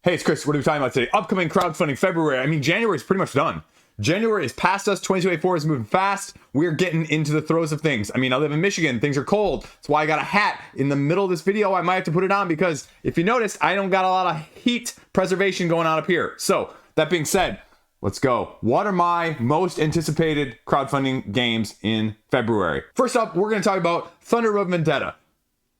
Hey, it's Chris. What are we talking about today? Upcoming crowdfunding February. I mean, January is pretty much done. January is past us. 2024 is moving fast. We're getting into the throes of things. I mean, I live in Michigan. Things are cold. That's why I got a hat in the middle of this video. I might have to put it on because if you notice, I don't got a lot of heat preservation going on up here. So that being said, let's go. What are my most anticipated crowdfunding games in February? First up, we're going to talk about Thunder Road Vendetta.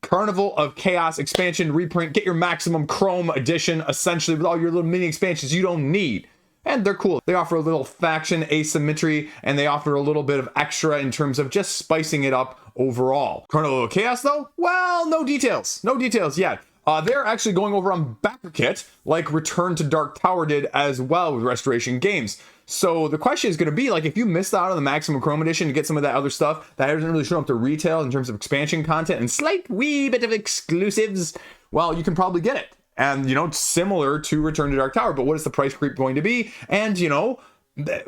Carnival of Chaos expansion reprint. Get your maximum Chrome edition, essentially, with all your little mini expansions you don't need. And they're cool. They offer a little faction asymmetry, and they offer a little bit of extra in terms of just spicing it up overall. Carnival of Chaos, though? Well, no details. No details yet. They're actually going over on backer kit, like Return to Dark Tower did as well with Restoration Games. So the question is going to be, like, if you missed out on the Maximum Chrome Edition to get some of that other stuff that hasn't really shown up to retail in terms of expansion content and slight wee bit of exclusives, well, you can probably get it. And, you know, similar to Return to Dark Tower, but what is the price creep going to be? And, you know,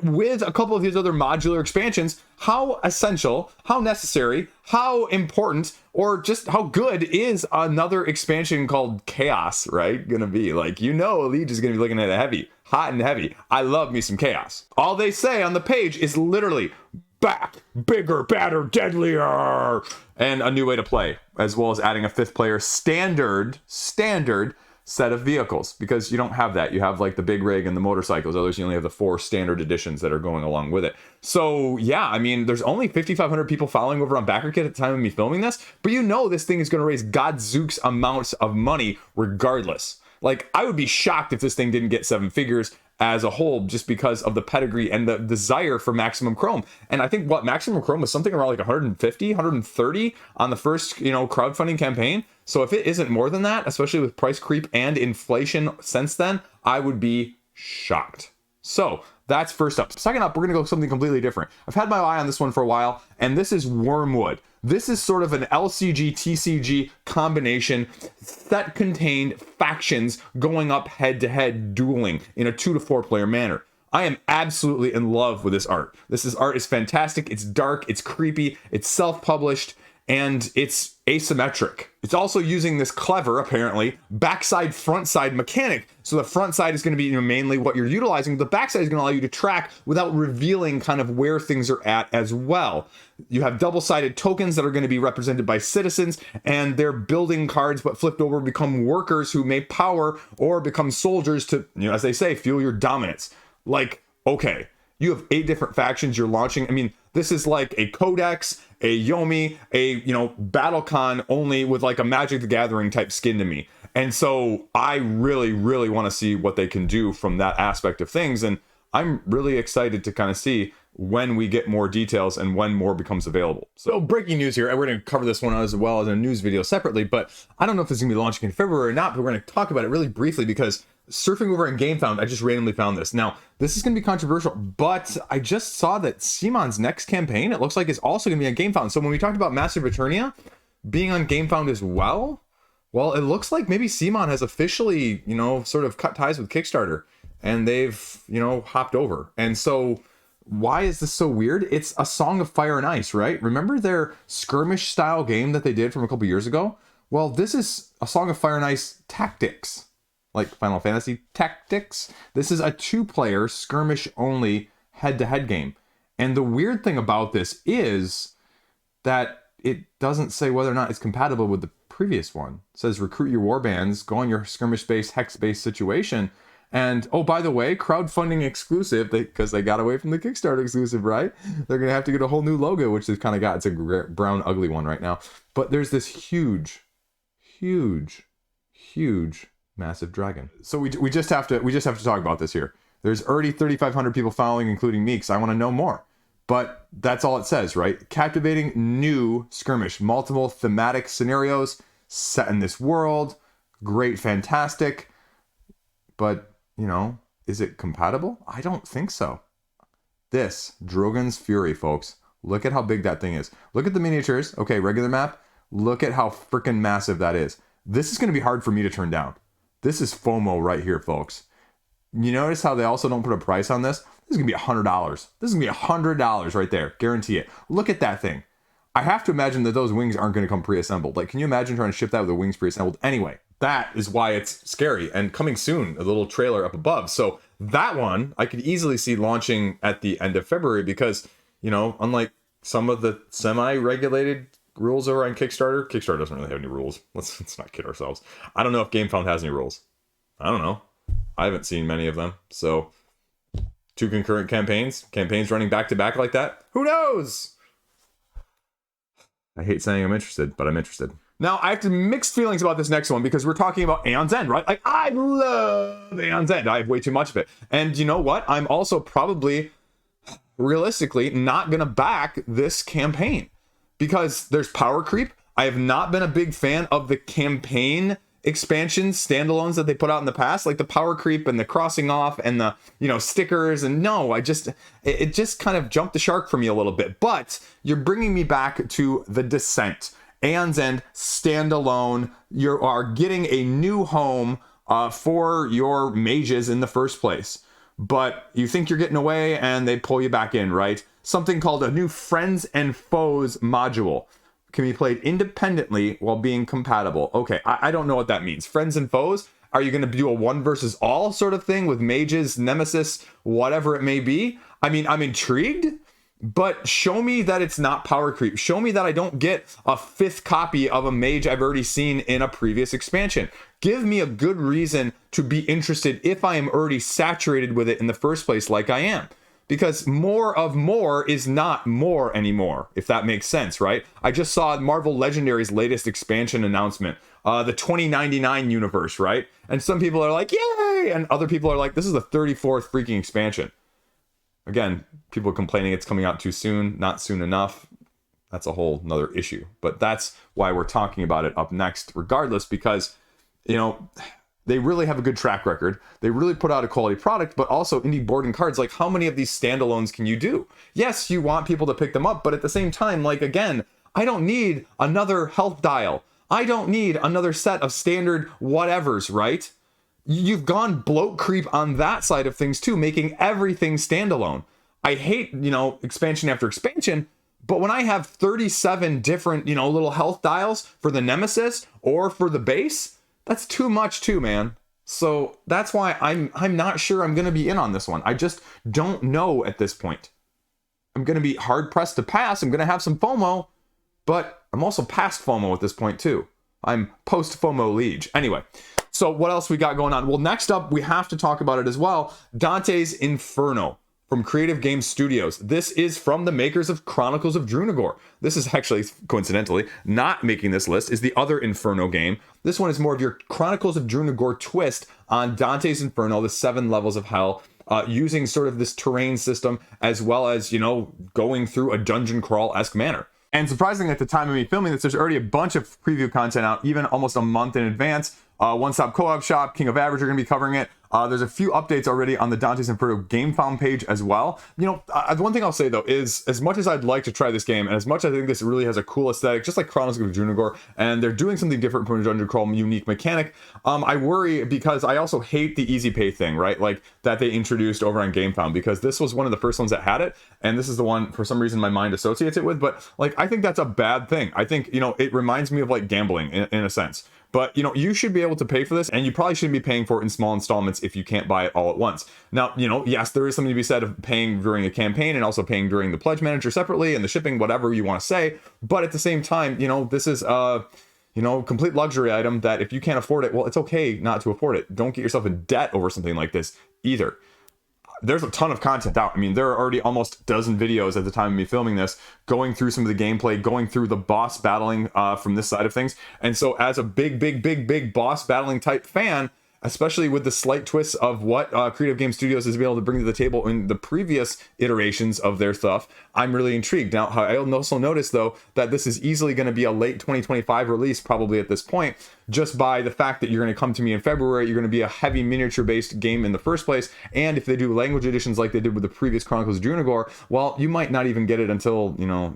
with a couple of these other modular expansions, how essential, how necessary, how important, or just how good is another expansion called Chaos, right, gonna be? Like, you know, Liege is gonna be looking at it heavy, hot and heavy. I love me some Chaos. All they say on the page is literally back, bigger, badder, deadlier, and a new way to play, as well as adding a 5th player standard set of vehicles, because you don't have that. You have like the big rig and the motorcycles. Others, you only have the 4 standard editions that are going along with it. So yeah, I mean, there's only 5,500 people following over on BackerKit at the time of me filming this, but you know this thing is going to raise gadzooks amounts of money regardless. Like, I would be shocked if this thing didn't get 7 figures as a whole, just because of the pedigree and the desire for Maximum Chrome. And I think what Maximum Chrome was something around like 150, 130 on the first, you know, crowdfunding campaign. So if it isn't more than that, especially with price creep and inflation since then, I would be shocked. So that's first up. Second up, we're going to go something completely different. I've had my eye on this one for a while, and this is Wormwood. This is sort of an LCG TCG combination that contained factions going up head-to-head dueling in a 2 to 4 player manner. I am absolutely in love with this art. This art is fantastic. It's dark, it's creepy, it's self-published, and it's asymmetric. It's also using this clever, apparently, backside front side mechanic. So the front side is going to be, you know, mainly what you're utilizing. The backside is going to allow you to track without revealing kind of where things are at as well. You have double-sided tokens that are going to be represented by citizens, and they're building cards but flipped over become workers who may power or become soldiers to, you know, as they say, fuel your dominance. Like, okay, you have 8 different factions you're launching. I mean, this is like a Codex, a Yomi, a, you know, BattleCon, only with like a Magic the Gathering type skin to me. And so I really, really want to see what they can do from that aspect of things. And I'm really excited to kind of see when we get more details and when more becomes available. So breaking news here, and we're going to cover this one as well as a news video separately, but I don't know if it's going to be launching in February or not, but we're going to talk about it really briefly because surfing over in Gamefound, I just randomly found this. Now, this is going to be controversial, but I just saw that CMON's next campaign, it looks like, is also going to be on Gamefound. So when we talked about Massive Eternia being on Gamefound as well, well, it looks like maybe CMON has officially, you know, sort of cut ties with Kickstarter, and they've, you know, hopped over. And so why is this so weird? It's A Song of Fire and Ice, right? Remember their skirmish style game that they did from a couple years ago? Well, this is A Song of Fire and Ice Tactics. Like Final Fantasy Tactics. This is a 2-player skirmish only head-to-head game. And the weird thing about this is that it doesn't say whether or not it's compatible with the previous one. It says recruit your warbands, go on your skirmish-based, hex-based situation. And, oh, by the way, crowdfunding exclusive, because they got away from the Kickstarter exclusive, right? They're going to have to get a whole new logo, which they've kind of got. It's a brown, ugly one right now. But there's this huge massive dragon. So we just have to talk about this here. There's already 3,500 people following, including me, because I want to know more. But that's all it says, right? Captivating new skirmish, multiple thematic scenarios set in this world. Great, fantastic. But, you know, is it compatible? I don't think so. This, Drogon's Fury, folks. Look at how big that thing is. Look at the miniatures. Okay, regular map. Look at how freaking massive that is. This is going to be hard for me to turn down. This is FOMO right here, folks. You notice how they also don't put a price on this? This is going to be $100. This is going to be $100 right there. Guarantee it. Look at that thing. I have to imagine that those wings aren't going to come pre-assembled. Like, can you imagine trying to ship that with the wings pre-assembled? Anyway, That is why it's scary, and coming soon, a little trailer up above. So that one I could easily see launching at the end of February because, you know, unlike some of the semi-regulated rules over on Kickstarter doesn't really have any rules. Let's not kid ourselves. I don't know if Gamefound has any rules. I don't know. I haven't seen many of them. So 2 concurrent campaigns running back to back like that. Who knows? I hate saying I'm interested, but I'm interested. Now, I have mixed feelings about this next one because we're talking about Aeon's End, right? Like, I love Aeon's End. I have way too much of it. And you know what? I'm also probably, realistically, not going to back this campaign because there's power creep. I have not been a big fan of the campaign expansions, standalones that they put out in the past, like the power creep and the crossing off and the, you know, stickers. And no, it just kind of jumped the shark for me a little bit. But you're bringing me back to the Descent. Aeon's End standalone. You are getting a new home for your mages in the first place, but you think you're getting away and they pull you back in, right? Something called a new Friends and Foes module can be played independently while being compatible. Okay, I don't know what that means. Friends and Foes? Are you going to do a one versus all sort of thing with mages, nemesis, whatever it may be? I mean, I'm intrigued. But show me that it's not power creep. Show me that I don't get a 5th copy of a mage I've already seen in a previous expansion. Give me a good reason to be interested if I am already saturated with it in the first place like I am. Because more of more is not more anymore, if that makes sense, right? I just saw Marvel Legendary's latest expansion announcement, the 2099 universe, right? And some people are like, yay! And other people are like, this is the 34th freaking expansion. Again, people are complaining it's coming out too soon, not soon enough. That's a whole nother issue. But that's why we're talking about it up next, regardless, because, you know, they really have a good track record. They really put out a quality product, but also indie board and cards. Like, how many of these standalones can you do? Yes, you want people to pick them up, but at the same time, like, again, I don't need another health dial. I don't need another set of standard whatevers, right? You've gone bloat creep on that side of things too, making everything standalone. I hate, you know, expansion after expansion, but when I have 37 different, you know, little health dials for the nemesis or for the base, that's too much too, man. So that's why I'm not sure I'm going to be in on this one. I just don't know at this point. I'm going to be hard pressed to pass. I'm going to have some FOMO, but I'm also past FOMO at this point too. I'm post FOMO Liege. Anyway. So what else we got going on? Well, next up, we have to talk about it as well. Dante's Inferno from Creative Game Studios. This is from the makers of Chronicles of Drunagor. This is actually, coincidentally, not making this list, is the other Inferno game. This one is more of your Chronicles of Drunagor twist on Dante's Inferno, the 7 levels of hell, using sort of this terrain system, as well as, you know, going through a dungeon crawl-esque manner. And surprisingly, at the time of me filming this, there's already a bunch of preview content out, even almost a month in advance. One Stop Co-op Shop, King of Average are going to be covering it. There's a few updates already on the Dante's Inferno Gamefound page as well. You know, the one thing I'll say though is, as much as I'd like to try this game, and as much as I think this really has a cool aesthetic, just like Chronicles of Drunagor, and they're doing something different from a dungeon crawl unique mechanic, I worry because I also hate the easy pay thing, right? Like that they introduced over on Gamefound, because this was one of the first ones that had it, and this is the one for some reason my mind associates it with. But like, I think that's a bad thing. I think, you know, it reminds me of like gambling in a sense. But, you know, you should be able to pay for this, and you probably shouldn't be paying for it in small installments if you can't buy it all at once. Now, you know, yes, there is something to be said of paying during a campaign and also paying during the pledge manager separately and the shipping, whatever you want to say. But at the same time, you know, this is you know, complete luxury item that if you can't afford it, well, it's okay not to afford it. Don't get yourself in debt over something like this either. There's a ton of content out. I mean, there are already almost a dozen videos at the time of me filming this, going through some of the gameplay, going through the boss battling from this side of things. And so as a big boss battling type fan, especially with the slight twists of what Creative Game Studios has been able to bring to the table in the previous iterations of their stuff, I'm really intrigued. Now, I also noticed, though, that this is easily going to be a late 2025 release, probably at this point, just by the fact that you're going to come to me in February. You're going to be a heavy miniature-based game in the first place, and if they do language editions like they did with the previous Chronicles of Drunagor, well, you might not even get it until, you know,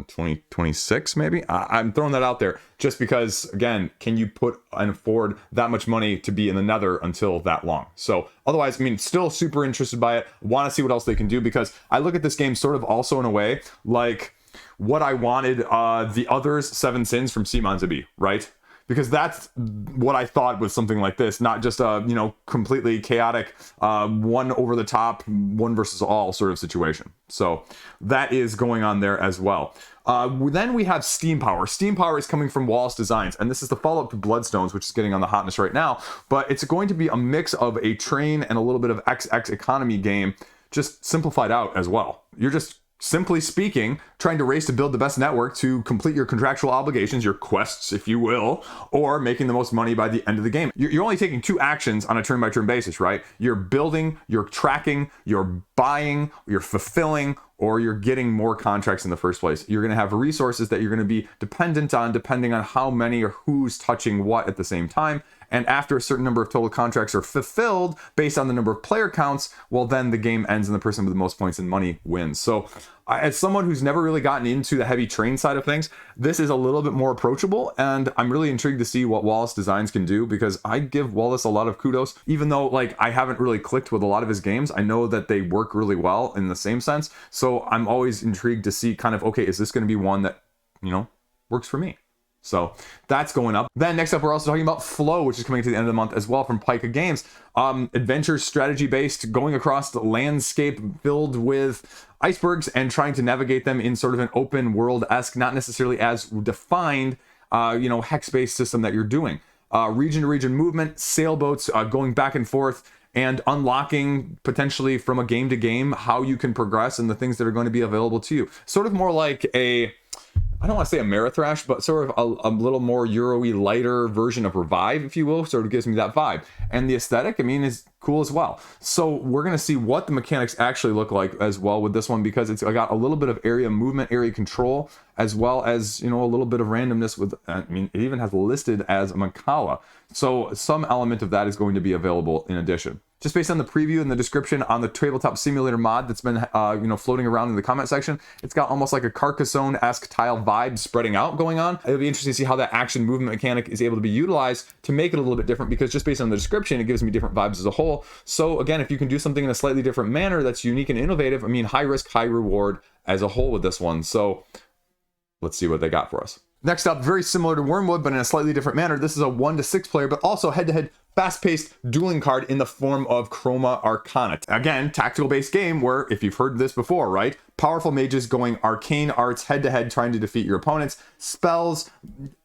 2026, maybe? I'm throwing that out there, just because, again, can you put and afford that much money to be in the nether until that long? So otherwise, I mean, still super interested by it. Want to see what else they can do, because I look at this game sort of also in a way like what I wanted the others 7 Sins from CMON to be, right? because that's what I thought was something like this, not just a, you know, completely chaotic, one over the top, one versus all sort of situation. So that is going on there as well. Then we have Steam Power. Steam Power is coming from Wallace Designs, and this is the follow-up to Bloodstones, which is getting on the hotness right now, but it's going to be a mix of a train and a little bit of XX economy game, just simplified out as well. You're just, simply speaking, trying to race to build the best network to complete your contractual obligations, your quests, if you will, or making the most money by the end of the game. You're only taking 2 actions on a turn-by-turn basis, right? You're building, you're tracking, you're buying, you're fulfilling, or you're getting more contracts in the first place. You're going to have resources that you're going to be dependent on, depending on how many or who's touching what at the same time. And after a certain number of total contracts are fulfilled based on the number of player counts, well, then the game ends and the person with the most points and money wins. So as someone who's never really gotten into the heavy train side of things, this is a little bit more approachable, and I'm really intrigued to see what Wallace Designs can do, because I give Wallace a lot of kudos. Even though, like, I haven't really clicked with a lot of his games, I know that they work really well in the same sense. So I'm always intrigued to see kind of, okay, is this going to be one that, you know, works for me? So that's going up. Then next up, we're also talking about FLOE, which is coming to the end of the month as well from Pika Games. Adventure strategy based, going across the landscape filled with icebergs and trying to navigate them in sort of an open world-esque, not necessarily as defined, you know, hex-based system that you're doing. Region to region movement, sailboats going back and forth, and unlocking potentially from a game to game how you can progress and the things that are going to be available to you. Sort of more like a, I don't want to say a Ameritrash, but sort of a little more Euro-y, lighter version of Revive, if you will. Sort of gives me that vibe. And the aesthetic, I mean, is cool as well. So we're going to see what the mechanics actually look like as well with this one, because it's got a little bit of area movement, area control, as well as, you know, a little bit of randomness with, I mean, it even has listed as a Makala. So some element of that is going to be available in addition. Just based on the preview and the description on the Tabletop Simulator mod that's been, you know, floating around in the comment section, it's got almost like a Carcassonne-esque tile vibe spreading out going on. It'll be interesting to see how that action movement mechanic is able to be utilized to make it a little bit different, because just based on the description, it gives me different vibes as a whole. So again, if you can do something in a slightly different manner that's unique and innovative, I mean, high risk, high reward as a whole with this one. So let's see what they got for us. Next up, very similar to Wormwood, but in a slightly different manner. This is a 1 to 6 player, but also head-to-head fast-paced dueling card in the form of Chroma Arcana. Again, tactical-based game where, if you've heard this before, right? Powerful mages going arcane arts head-to-head trying to defeat your opponents. Spells,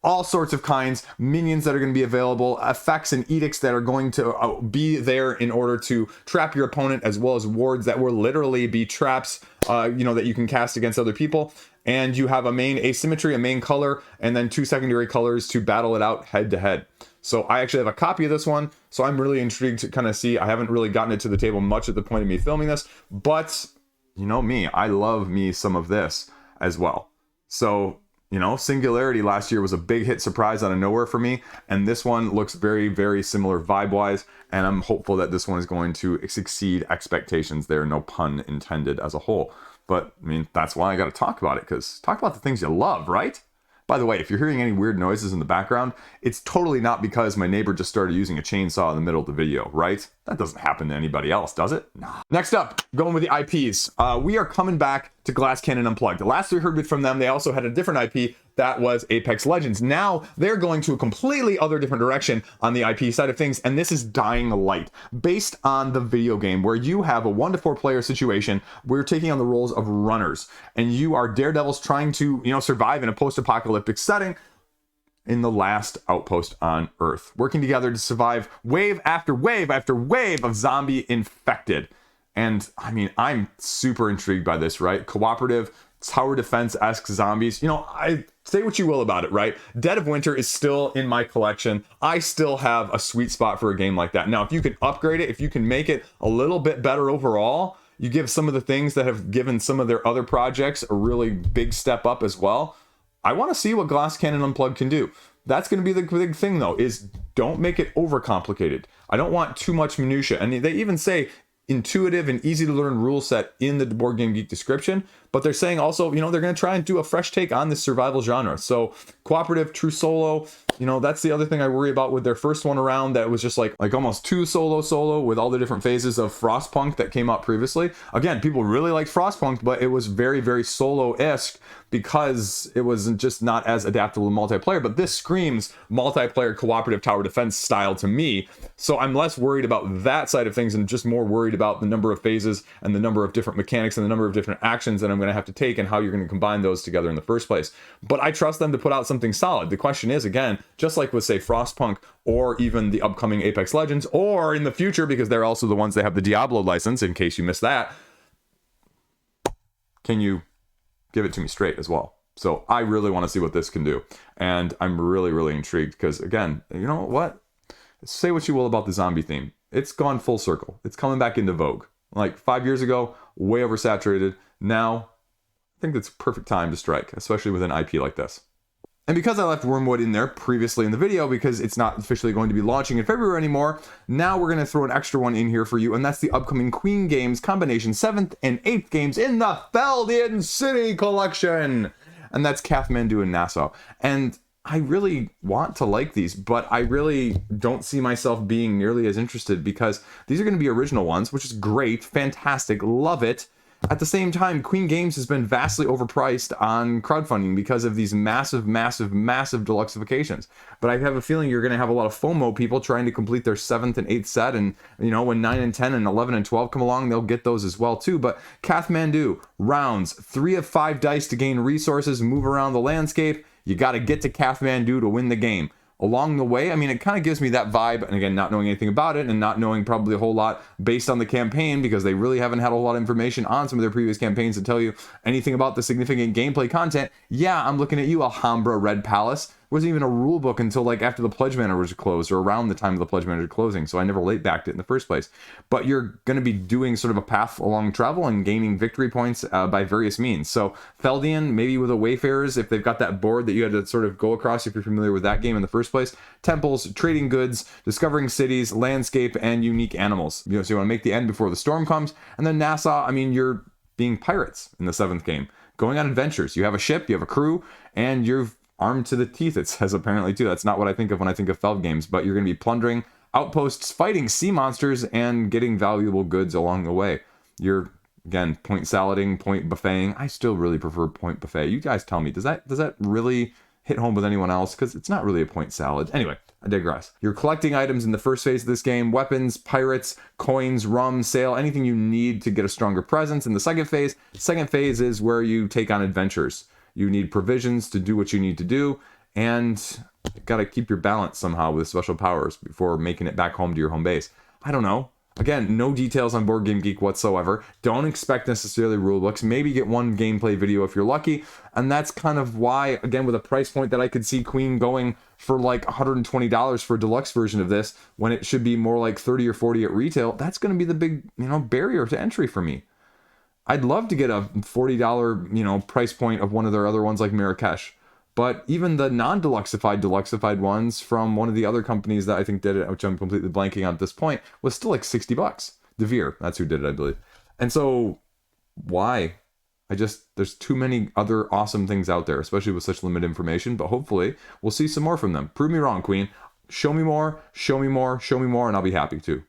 all sorts of kinds. Minions that are going to be available. Effects and edicts that are going to be there in order to trap your opponent, as well as wards that will literally be traps, you know, that you can cast against other people. And you have a main asymmetry, a main color, and then 2 secondary colors to battle it out head-to-head. So I actually have a copy of this one, so I'm really intrigued to kind of see. I haven't really gotten it to the table much at the point of me filming this, but you know me, I love me some of this as well. So, you know, Singularity last year was a big hit surprise out of nowhere for me, and this one looks very, very similar vibe-wise, and I'm hopeful that this one is going to exceed expectations there, no pun intended as a whole. But, I mean, that's why I got to talk about it, because talk about the things you love, right? By the way, if you're hearing any weird noises in the background, it's totally not because my neighbor just started using a chainsaw in the middle of the video, right? That doesn't happen to anybody else, does it? No. Next up, going with the IPs. We are coming back to Glass Cannon Unplugged. The last we heard from them, they also had a different IP that was Apex Legends. Now they're going to a completely other different direction on the IP side of things, and this is Dying Light, based on the video game where you have a 1 to 4 player situation where you're taking on the roles of runners, and you are daredevils trying to, you know, survive in a post-apocalyptic setting in the last outpost on Earth, working together to survive wave after wave after wave of zombie infected. And I mean, I'm super intrigued by this, right? Cooperative, tower defense-esque zombies. You know, I say what you will about it, right? Dead of Winter is still in my collection. I still have a sweet spot for a game like that. Now, if you can upgrade it, if you can make it a little bit better overall, you give some of the things that have given some of their other projects a really big step up as well. I want to see what Glass Cannon Unplugged can do. That's going to be the big thing, though, is don't make it overcomplicated. I don't want too much minutia. And they even say intuitive and easy to learn rule set in the Board Game Geek description, but they're saying also, you know, they're going to try and do a fresh take on this survival genre. So cooperative, true solo, you know, that's the other thing I worry about with their first one around, that was just like almost too solo with all the different phases of Frostpunk that came out previously. Again, people really liked Frostpunk, but it was very, very solo-esque because it wasn't just not as adaptable to multiplayer. But this screams multiplayer cooperative tower defense style to me. So I'm less worried about that side of things and just more worried about the number of phases and the number of different mechanics and the number of different actions that I'm going to have to take and how you're going to combine those together in the first place. But I trust them to put out something solid. The question is, again, just like with, say, Frostpunk or even the upcoming Apex Legends, or in the future, because they're also the ones that have the Diablo license, in case you missed that, can you give it to me straight as well? So I really want to see what this can do. And I'm really, really intrigued because, again, you know what? Say what you will about the zombie theme. It's gone full circle. It's coming back into vogue. Like 5 years ago, way oversaturated. Now, I think it's a perfect time to strike, especially with an IP like this. And because I left Wormwood in there previously in the video, because it's not officially going to be launching in February anymore, now we're going to throw an extra one in here for you, and that's the upcoming Queen Games combination 7th and 8th games in the Feld City collection. And that's Kathmandu and Nassau. And I really want to like these, but I really don't see myself being nearly as interested because these are going to be original ones, which is great, fantastic, love it. At the same time, Queen Games has been vastly overpriced on crowdfunding because of these massive deluxifications. But I have a feeling you're going to have a lot of FOMO people trying to complete their 7th and 8th set, and you know, when 9 and 10 and 11 and 12 come along, they'll get those as well too. But Kathmandu, rounds, 3 of 5 dice to gain resources, move around the landscape. You got to get to Kathmandu to win the game. Along the way, I mean, it kind of gives me that vibe, and again, not knowing anything about it and not knowing probably a whole lot based on the campaign, because they really haven't had a whole lot of information on some of their previous campaigns to tell you anything about the significant gameplay content. Yeah, I'm looking at you, Alhambra Red Palace. Wasn't even a rule book until like after the Pledge Manager was closed, or around the time of the Pledge Manager closing, so I never late backed it in the first place. But you're going to be doing sort of a path along travel and gaining victory points by various means. So Feldian, maybe with the Wayfarers, if they've got that board that you had to sort of go across if you're familiar with that game in the first place. Temples, trading goods, discovering cities, landscape, and unique animals. You know, so you want to make the end before the storm comes. And then Nassau, I mean, you're being pirates in the 7th game, going on adventures. You have a ship, you have a crew, and you're armed to the teeth, it says apparently too. That's not what I think of when I think of Feld games, but you're going to be plundering outposts, fighting sea monsters, and getting valuable goods along the way. You're, again, point salading, point buffeting. I still really prefer point buffet. You guys tell me, does that really hit home with anyone else? Because it's not really a point salad. Anyway, I digress. You're collecting items in the first phase of this game: weapons, pirates, coins, rum, sail, anything you need to get a stronger presence. In the second phase is where you take on adventures. You need provisions to do what you need to do, and you gotta keep your balance somehow with special powers before making it back home to your home base. I don't know. Again, no details on Board Game Geek whatsoever. Don't expect necessarily rulebooks. Maybe get one gameplay video if you're lucky. And that's kind of why, again, with a price point that I could see Queen going for like $120 for a deluxe version of this, when it should be more like $30 or $40 at retail, that's going to be the big, barrier to entry for me. I'd love to get a $40, price point of one of their other ones like Marrakesh. But even the non-deluxified ones from one of the other companies that I think did it, which I'm completely blanking on at this point, was still like $60. Devere, that's who did it, I believe. And so, why? There's too many other awesome things out there, especially with such limited information, but hopefully we'll see some more from them. Prove me wrong, Queen. Show me more, show me more, show me more, and I'll be happy too.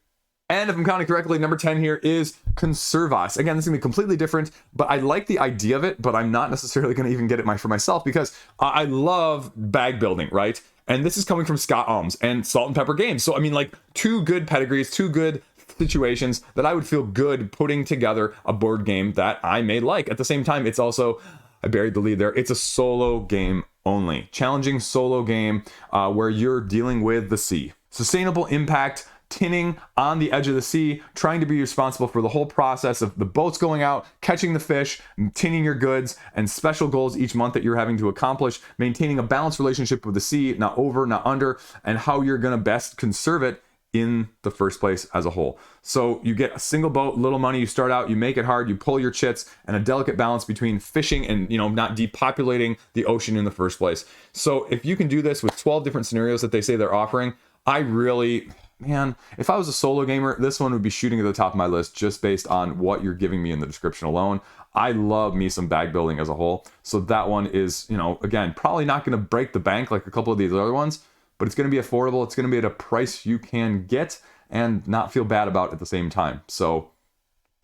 And if I'm counting correctly, number 10 here is Conservas. Again, this is going to be completely different, but I like the idea of it, but I'm not necessarily going to even get it for myself because I love bag building, right? And this is coming from Scott Alms and Salt and Pepper Games. So, I mean, like, two good pedigrees, two good situations that I would feel good putting together a board game that I may like. At the same time, it's also, I buried the lead there, it's a solo game only. Challenging solo game where you're dealing with the sea. Sustainable impact, tinning on the edge of the sea, trying to be responsible for the whole process of the boats going out, catching the fish, tinning your goods, and special goals each month that you're having to accomplish, maintaining a balanced relationship with the sea, not over, not under, and how you're going to best conserve it in the first place as a whole. So you get a single boat, little money, you start out, you make it hard, you pull your chits, and a delicate balance between fishing and, not depopulating the ocean in the first place. So if you can do this with 12 different scenarios that they say they're offering, I really man, if I was a solo gamer, this one would be shooting at the top of my list just based on what you're giving me in the description alone. I love me some bag building as a whole. So that one is, you know, again, probably not going to break the bank like a couple of these other ones, but it's going to be affordable. It's going to be at a price you can get and not feel bad about at the same time. So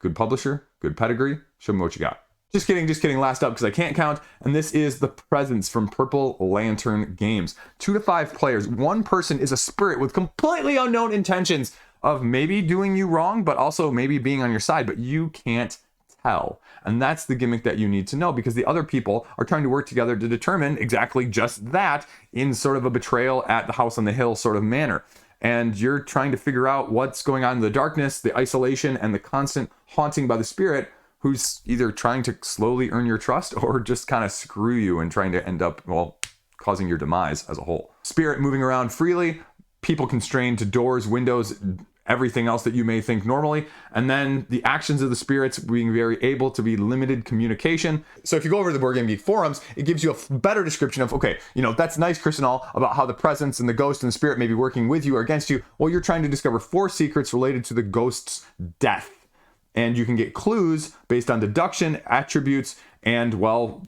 good publisher, good pedigree. Show me what you got. Just kidding. Last up, because I can't count. And this is The Presence from Purple Lantern Games. 2 to 5 players. One person is a spirit with completely unknown intentions of maybe doing you wrong, but also maybe being on your side, but you can't tell. And that's the gimmick that you need to know, because the other people are trying to work together to determine exactly just that in sort of a betrayal at the house on the hill sort of manner. And you're trying to figure out what's going on in the darkness, the isolation, and the constant haunting by the spirit who's either trying to slowly earn your trust or just kind of screw you and trying to end up, well, causing your demise as a whole. Spirit moving around freely, people constrained to doors, windows, everything else that you may think normally, and then the actions of the spirits being very able to be limited communication. So if you go over to the Board Game Geek forums, it gives you a better description of, okay, you know, that's nice, Chris and all, about how the presence and the ghost and the spirit may be working with you or against you. Well, you're trying to discover 4 secrets related to the ghost's death. And you can get clues based on deduction, attributes, and, well,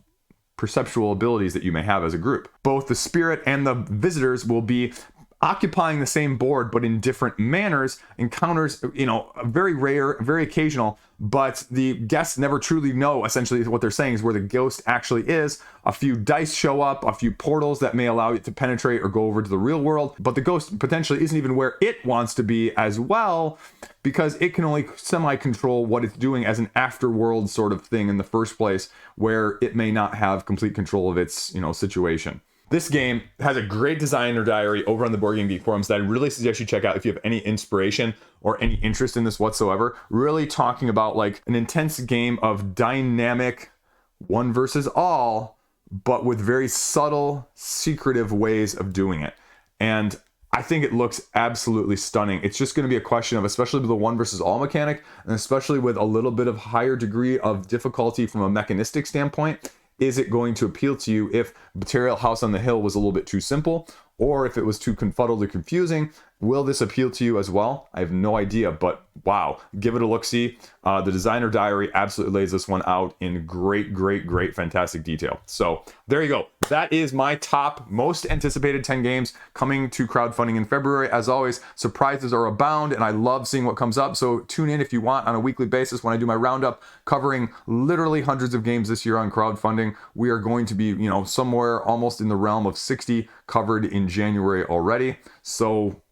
perceptual abilities that you may have as a group. Both the spirit and the visitors will be occupying the same board, but in different manners. Encounters, you know, very rare, very occasional, but the guests never truly know essentially what they're saying is where the ghost actually is. A few dice show up, a few portals that may allow you to penetrate or go over to the real world, but the ghost potentially isn't even where it wants to be as well, because it can only semi-control what it's doing as an afterworld sort of thing in the first place, where it may not have complete control of its, you know, situation. This game has a great designer diary over on the Board Game Geek forums that I really suggest you check out if you have any inspiration or any interest in this whatsoever. Really talking about like an intense game of dynamic one versus all, but with very subtle, secretive ways of doing it. And I think it looks absolutely stunning. It's just going to be a question of, especially with the one versus all mechanic, and especially with a little bit of higher degree of difficulty from a mechanistic standpoint, is it going to appeal to you if Betrayal House on the Hill was a little bit too simple, or if it was too confuddled or confusing? Will this appeal to you as well? I have no idea, but wow, give it a look-see. The designer diary absolutely lays this one out in great, fantastic detail. So there you go. That is my top most anticipated 10 games coming to crowdfunding in February. As always, surprises are abound, and I love seeing what comes up. So tune in if you want on a weekly basis when I do my roundup covering literally hundreds of games this year on crowdfunding. We are going to be, you know, somewhere almost in the realm of 60 covered in January already. So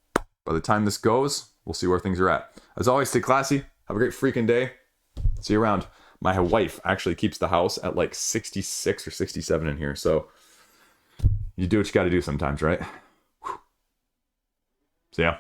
by the time this goes, we'll see where things are at. As always, stay classy. Have a great freaking day. See you around. My wife actually keeps the house at like 66 or 67 in here. So you do what you got to do sometimes, right? Whew. See ya.